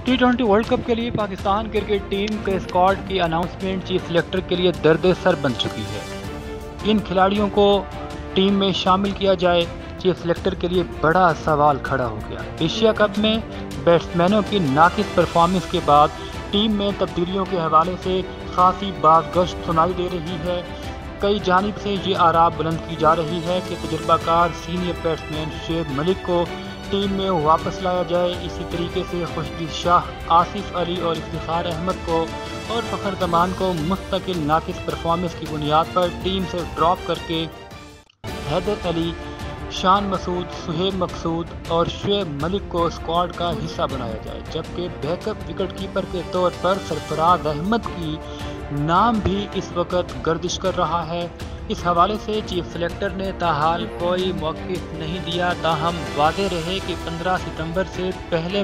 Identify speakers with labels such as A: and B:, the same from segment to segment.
A: T20 world cup के लिए Pakistan cricket team के स्क्वाड की अनाउंसमेंट चीफ सेलेक्टर के लिए दर्द सर बन चुकी है। इन खिलाड़ियों को टीम में शामिल किया जाए, चीफ सेलेक्टर के लिए बड़ा सवाल खड़ा हो गया। एशिया कप में बैट्समैनों की नाकिस परफॉर्मेंस के बाद टीम में तब्दीलियों के हवाले से खासी बाज़गश्त सुनाई दे रही है। कई जानिब से ये आराब बुलंद की जा रही है कि तजुर्बाकार सीनियर बैट्समैन शुएब मलिक को टीम में वापस लाया जाए। इसी तरीके से खुशदिल शाह, आसिफ अली और इफ्तिखार अहमद को और फ़खर जमान को मुस्तकिल नाकिस परफॉर्मेंस की बुनियाद पर टीम से ड्रॉप करके हैदर अली, शान मसूद, सुहेब मकसूद और शुएब मलिक को स्क्वाड का हिस्सा बनाया जाए, जबकि बैकअप विकेटकीपर के तौर पर सरफराज अहमद की नाम भी इस वक्त गर्दिश कर रहा है। इस हवाले से चीफ सेलेक्टर ने ताहाल कोई मौक़िफ़ नहीं दिया, ताहम वाज़ेह रहे कि 15 सितंबर से पहले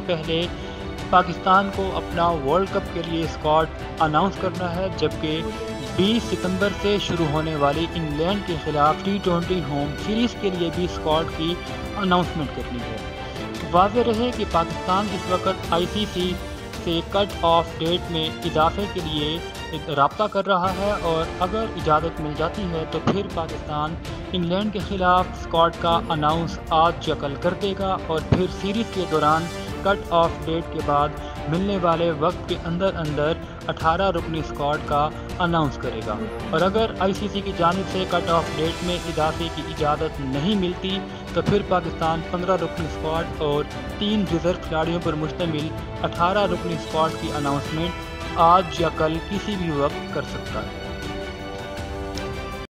A: पाकिस्तान को अपना वर्ल्ड कप के लिए स्क्वाड अनाउंस करना है, जबकि 20 सितंबर से शुरू होने वाली इंग्लैंड के खिलाफ T20 होम सीरीज़ के लिए भी स्क्वाड की अनाउंसमेंट करनी है। वाज़ेह रहे कि पाकिस्तान इस वक्त ICC से कट ऑफ डेट में इजाफे के लिए राब्ता कर रहा है, और अगर इजाज़त मिल जाती है तो फिर पाकिस्तान इंग्लैंड के ख़िलाफ़ स्क्वाड का अनाउंस आज या कल कर देगा, और फिर सीरीज़ के दौरान कट ऑफ डेट के बाद मिलने वाले वक्त के अंदर 18 रुकनी स्क्वाड का अनाउंस करेगा। और अगर ICC की जानिब से कट ऑफ डेट में इजाफे की इजाज़त नहीं मिलती तो फिर पाकिस्तान 15 रुकनी स्क्वाड और 3 रिजर्व खिलाड़ियों पर मुश्तमिल 18 रुकनी स्क्वाड की अनाउंसमेंट आज या कल किसी भी वक्त कर सकता है।